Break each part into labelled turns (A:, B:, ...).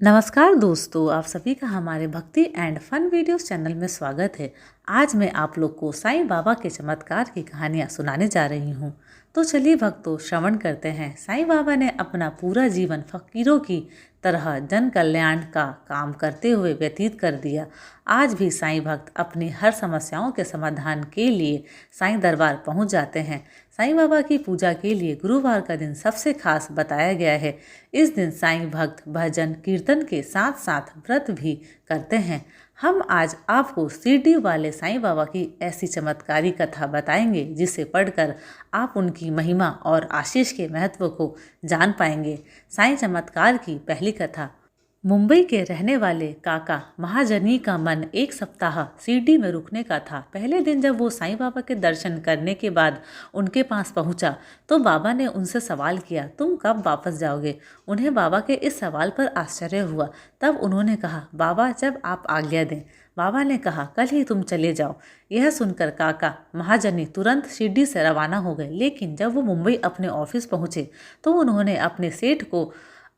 A: नमस्कार दोस्तों, आप सभी का हमारे भक्ति एंड फन वीडियोस चैनल में स्वागत है। आज मैं आप लोग को साईं बाबा के चमत्कार की कहानियाँ सुनाने जा रही हूँ। तो चलिए भक्तों, श्रवण करते हैं। साईं बाबा ने अपना पूरा जीवन फकीरों की तरह जन कल्याण का काम करते हुए व्यतीत कर दिया। आज भी साईं भक्त अपनी हर समस्याओं के समाधान के लिए साईं दरबार पहुँच जाते हैं। साईं बाबा की पूजा के लिए गुरुवार का दिन सबसे खास बताया गया है। इस दिन साईं भक्त भजन कीर्तन के साथ साथ व्रत भी करते हैं। हम आज आपको सीडी वाले साईं बाबा की ऐसी चमत्कारी कथा बताएंगे जिसे पढ़कर आप उनकी महिमा और आशीष के महत्व को जान पाएंगे। साईं चमत्कार की पहली कथा। मुंबई के रहने वाले काका महाजनी का मन एक सप्ताह सीडी में रुकने का था। पहले दिन जब वो साईं बाबा के दर्शन करने के बाद उनके पास पहुंचा तो बाबा ने उनसे सवाल किया, तुम कब वापस जाओगे? उन्हें बाबा के इस सवाल पर आश्चर्य हुआ। तब उन्होंने कहा, बाबा जब आप आज्ञा दें। बाबा ने कहा, कल ही तुम चले जाओ। यह सुनकर काका महाजनी तुरंत शिरडी से रवाना हो गए। लेकिन जब वो मुंबई अपने ऑफिस पहुंचे तो उन्होंने अपने सेठ को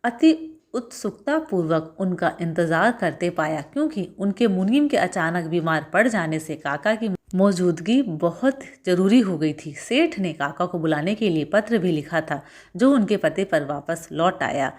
A: अति उत्सुकता पूर्वक उनका इंतजार करते पाया, क्योंकि उनके मुनीम के अचानक बीमार पड़ जाने से काका की मौजूदगी बहुत जरूरी हो गई थी। सेठ ने काका को बुलाने के लिए पत्र भी लिखा था, जो उनके पते पर वापस लौट आया।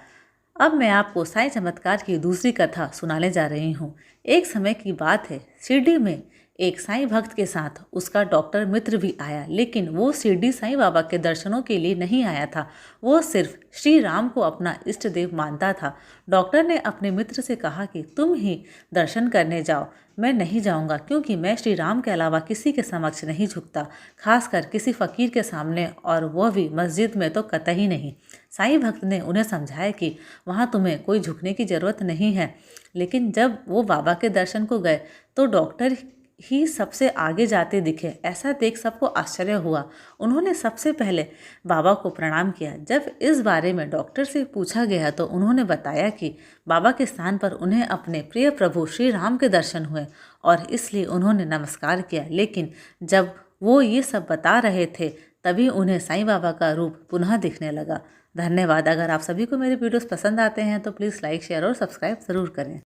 A: अब मैं आपको साईं चमत्कार की दूसरी कथा सुनाने जा रही हूँ। एक समय की बात है, शिरडी में एक साईं भक्त के साथ उसका डॉक्टर मित्र भी आया। लेकिन वो शिरडी साईं बाबा के दर्शनों के लिए नहीं आया था, वो सिर्फ श्री राम को अपना इष्ट देव मानता था। डॉक्टर ने अपने मित्र से कहा कि तुम ही दर्शन करने जाओ, मैं नहीं जाऊंगा, क्योंकि मैं श्री राम के अलावा किसी के समक्ष नहीं झुकता, खासकर किसी फकीर के सामने, और वह भी मस्जिद में तो कतई नहीं। साईं भक्त ने उन्हें समझाया कि वहाँ तुम्हें कोई झुकने की जरूरत नहीं है। लेकिन जब वो बाबा के दर्शन को गए तो डॉक्टर ही सबसे आगे जाते दिखे। ऐसा देख सबको आश्चर्य हुआ। उन्होंने सबसे पहले बाबा को प्रणाम किया। जब इस बारे में डॉक्टर से पूछा गया तो उन्होंने बताया कि बाबा के स्थान पर उन्हें अपने प्रिय प्रभु श्री राम के दर्शन हुए और इसलिए उन्होंने नमस्कार किया। लेकिन जब वो ये सब बता रहे थे तभी उन्हें साईं बाबा का रूप पुनः दिखने लगा। धन्यवाद। अगर आप सभी को मेरे वीडियोस पसंद आते हैं तो प्लीज़ लाइक, शेयर और सब्सक्राइब ज़रूर करें।